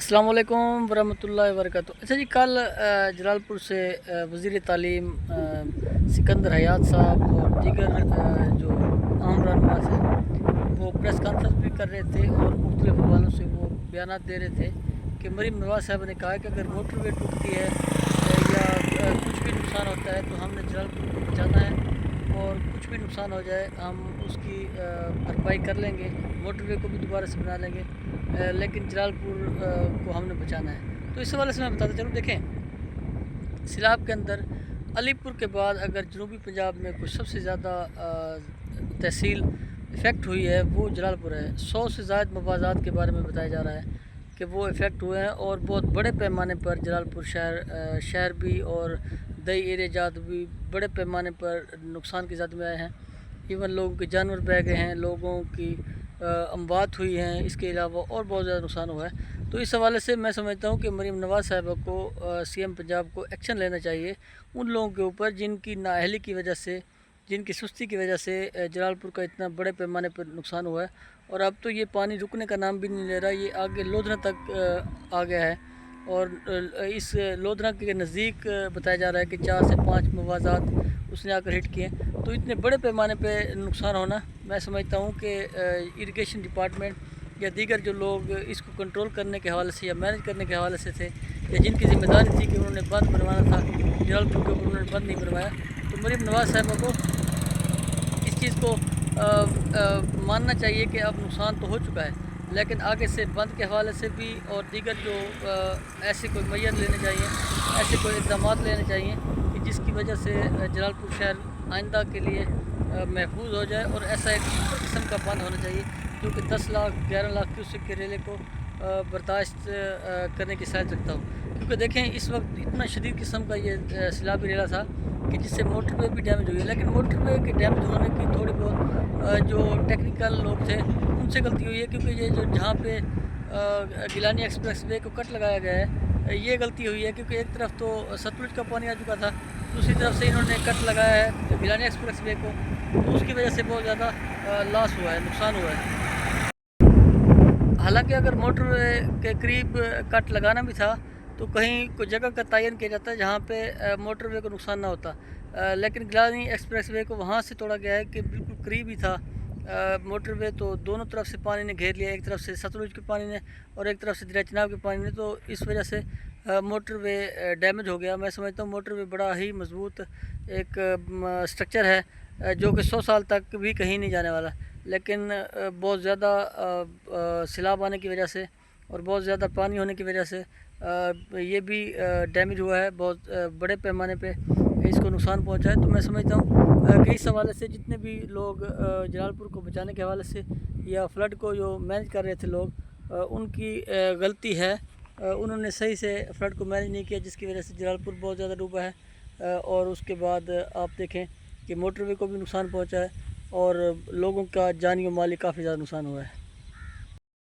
अस्सलाम वालेकुम वरहमतुल्लाहि वबरकातुहू। अच्छा जी, कल जलालपुर से वज़ीर तालीम सिकंदर हयात साहब और दीगर जो आम रहनुमा थे वो प्रेस कॉन्फ्रेंस भी कर रहे थे और मुख्तलिफ हवालों से वो बयान दे रहे थे कि मरीम नवाज़ साहब ने कहा कि अगर मोटरवे टूटती है या कुछ भी नुकसान होता है तो हमने जलालपुर को बचाना है और कुछ भी नुकसान हो जाए हम उसकी भरपाई कर लेंगे, मोटरवे को भी दोबारा से बना लेंगे, लेकिन जलालपुर को हमने बचाना है। तो इस हवाले से मैं बताता चलूँ। देखें, सैलाब के अंदर अलीपुर के बाद अगर जनूबी पंजाब में कुछ सबसे ज़्यादा तहसील इफ़ेक्ट हुई है वो जलालपुर है। 100 से ज़ायद मवाज़ात के बारे में बताया जा रहा है कि वो इफ़ेक्ट हुए हैं और बहुत बड़े पैमाने पर जलालपुर शहर भी और दई एरिया जात भी बड़े पैमाने पर नुकसान की ज़द में आए हैं। इवन लोगों के जानवर बह गए हैं, लोगों की अमवात हुई हैं, इसके अलावा और बहुत ज़्यादा नुकसान हुआ है। तो इस हवाले से मैं समझता हूँ कि मरीम नवाज़ साहिबा को सीएम पंजाब को एक्शन लेना चाहिए उन लोगों के ऊपर जिनकी नाअहली की वजह से, जिनकी सुस्ती की वजह से जलालपुर का इतना बड़े पैमाने पर नुकसान हुआ है। और अब तो ये पानी रुकने का नाम भी नहीं ले रहा, ये आगे लोधना तक आ गया है और इस लोधना के नज़दीक बताया जा रहा है कि 4 से 5 मवाज़ात उसने आकर हिट किए। तो इतने बड़े पैमाने पे नुकसान होना, मैं समझता हूँ कि इरिगेशन डिपार्टमेंट या दीगर जो लोग इसको कंट्रोल करने के हवाले से या मैनेज करने के हवाले से थे या जिनकी ज़िम्मेदारी थी कि उन्होंने बंद बनवाना था जलालपुर के ऊपर, उन्होंने बंद नहीं बनवाया। तो मरीम नवाज़ साहिबा को इस चीज़ को मानना चाहिए कि अब नुकसान तो हो चुका है, लेकिन आगे से बंद के हवाले से भी और दीगर जो ऐसे कोई मैयर लेने चाहिए, ऐसे कोई इक़दाम लेने चाहिए कि जिसकी वजह से जलालपुर शहर आइंदा के लिए महफूज हो जाए। और ऐसा एक किस्म का बंद होना चाहिए क्योंकि 10 लाख 11 लाख क्यूसेक के रेले को बर्दाश्त करने की शायद रखता हूँ। क्योंकि देखें, इस वक्त इतना शदीद किस्म का ये सैलाबी रेला था कि जिससे मोटरवे भी डैमेज हुई है। लेकिन मोटरवे के डैमेज होने की थोड़ी बहुत जो टेक्निकल लोग थे उनसे गलती हुई है, क्योंकि ये जो जहाँ पे गिलानी एक्सप्रेस वे को कट लगाया गया है ये गलती हुई है, क्योंकि एक तरफ तो सतलुज का पानी आ चुका था, दूसरी तरफ से इन्होंने कट लगाया है गिलानी एक्सप्रेस वे को, तो उसकी वजह से बहुत ज़्यादा लॉस हुआ है, नुकसान हुआ है। हालांकि अगर मोटरवे के करीब कट लगाना भी था तो कहीं कोई जगह का तयन किया जाता है जहाँ पे मोटरवे को नुकसान ना होता, लेकिन गिलानी एक्सप्रेस वे को वहाँ से तोड़ा गया है कि बिल्कुल करीब ही था मोटरवे, तो दोनों तरफ से पानी ने घेर लिया, एक तरफ से सतलुज के पानी ने और एक तरफ से दरिया चनाब के पानी ने, तो इस वजह से मोटरवे डैमेज हो गया। मैं समझता हूँ मोटरवे बड़ा ही मजबूत एक स्ट्रक्चर है जो कि 100 साल तक भी कहीं नहीं जाने वाला, लेकिन बहुत ज़्यादा सैलाब आने की वजह से और बहुत ज़्यादा पानी होने की वजह से ये भी डैमेज हुआ है, बहुत बड़े पैमाने पे इसको नुकसान पहुंचा है। तो मैं समझता हूँ कि इस हवाले से जितने भी लोग जलालपुर को बचाने के हवाले से या फ्लड को जो मैनेज कर रहे थे लोग, उनकी गलती है, उन्होंने सही से फ्लड को मैनेज नहीं किया, जिसकी वजह से जलालपुर बहुत ज़्यादा डूबा है। और उसके बाद आप देखें कि मोटरवे को भी नुकसान पहुँचा है और लोगों का जानी और माली काफ़ी ज़्यादा नुकसान हुआ है।